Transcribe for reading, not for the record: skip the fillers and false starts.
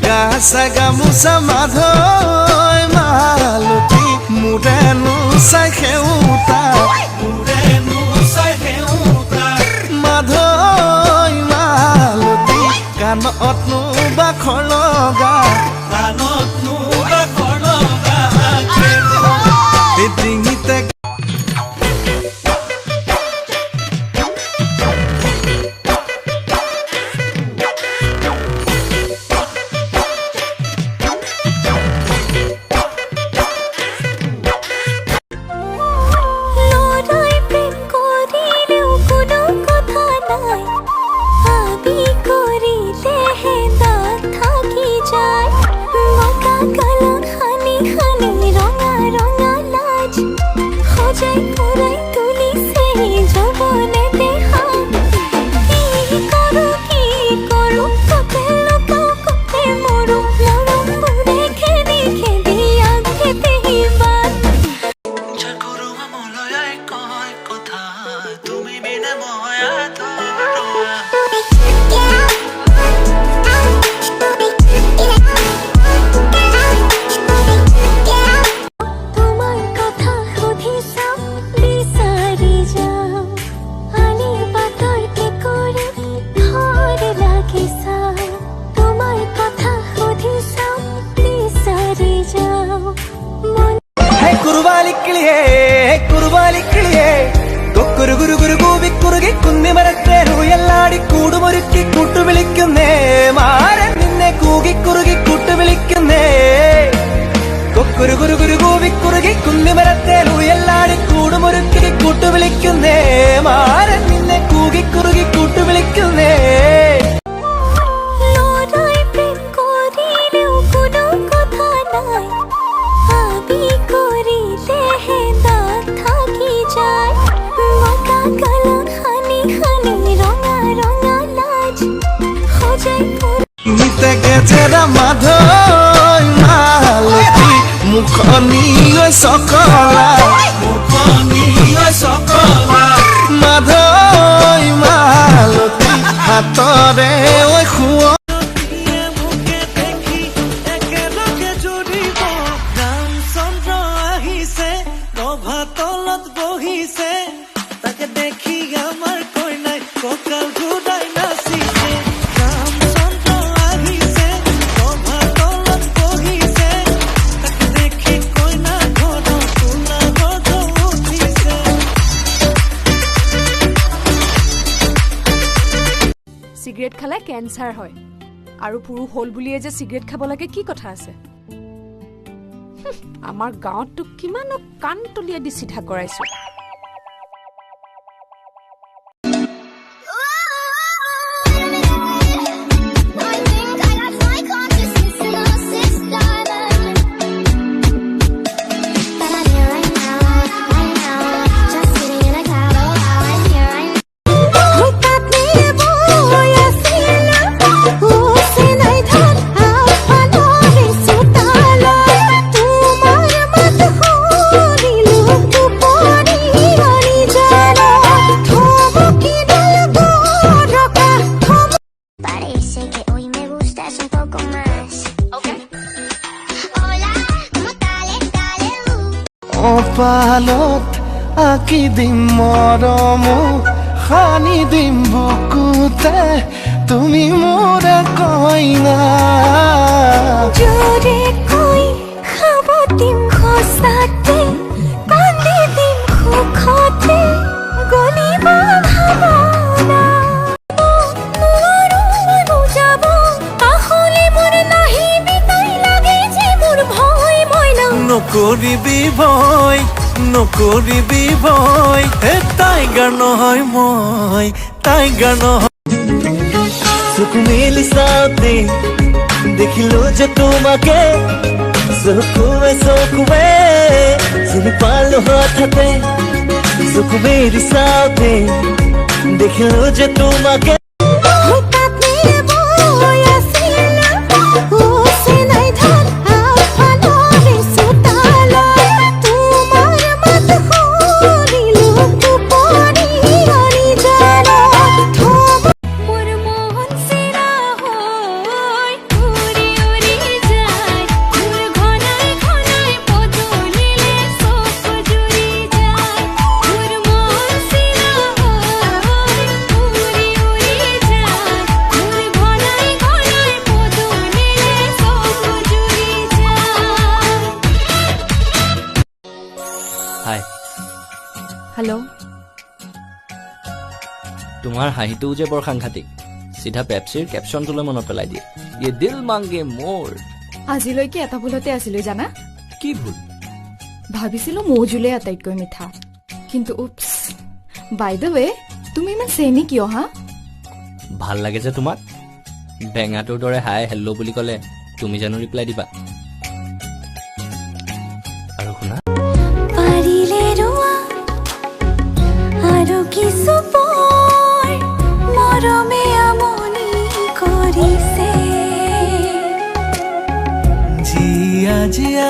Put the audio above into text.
গাছা গামোচা মাধৈ মালতী মোৰেনো চাই সেউতা মাধৈ মালতী কাণতনো বাখৰ লগা ডিঙিতে കുന്നിമരത്തേലൂയല്ലാടി കൂടുമൊരുക്കി കൂട്ടുവിളിക്കുന്നേ മാരൻ നിന്നെ കൂകി കുറുകി കൂട്ടുവിളിക്കുന്നേ കൊക്കുരു കുരു കുരു കൂവി കുറുകി കുന്നിമരത്തേലൂയല്ലാടി കൂടുമൊരുക്കി കൂട്ടുവിളിക്കുന്നേ മാരൻ നിന്നെ കൂകി കുറുകി കൂട്ടുവിളിക്കുന്നേ গেছেরা মাধৈ মালতী মুখনি সকলা মাধৈ মালতী হাতরে খুৱ তলত বহিছে তাকে দেখি আমাৰ কইনাই ককাল ঘুৰাই নাচিছে সিগাৰেট খালে কেঞ্চাৰ হয় আৰু পুৰুষ হল বুলিয়ে যে সিগাৰেট খাব লাগে কি কথা আছে আমাৰ গাঁৱত কিমান কাণ তলিয়া দি সিধা কৰাইছো পালত আঁকি দিম মৰমো সানি দিম বুকুতে তুমি মোৰ কইনা জোৰে কৈ খাব দিম খোচাতে কান্দি দিম সুখতে গলিব ভাৱনা যাব কাষলে মোৰ নাহি বিতাই লাগে যে মোৰ ভয় মইনা নকৰিবি ভয় টাইগাৰ নহয় মই টাইগাৰ নহয় চকু মেলি চাওঁতে দেখিলো যে তোমাকে চকুৱে চিনি পালো হঠাতে চকু মেলি চাওঁতে দেখিলো যে তোমাকে মোৰ মোহন সিৰা হয় হেল্ল' তোমাৰ হাঁহিটোও যে বৰ সাংঘাতিক চিধা পেপচিৰ কেপশ্যনটোলৈ মনত পেলাই দিয়ে ইয়ে দিল মাংগে মোৰ আজিলৈকে এটা ভুলতে আছিলো জানা কি ভুল ভাবিছিলো মৌজুলে আটাইতকৈ মিঠা কিন্তু উপছ বাই দ্য ৱে তুমি ইমান চেনি কিয় হা ভাল লাগে যে তোমাক বেঙাটোৰ দৰে হাই হেল্ল' বুলি ক'লে তুমি জানো ৰিপ্লাই দিবা আৰু শুনা পাৰিলে ৰোৱা আৰু কিছু পৰ মৰমে আমনি কৰিছে জিয়া জিয়া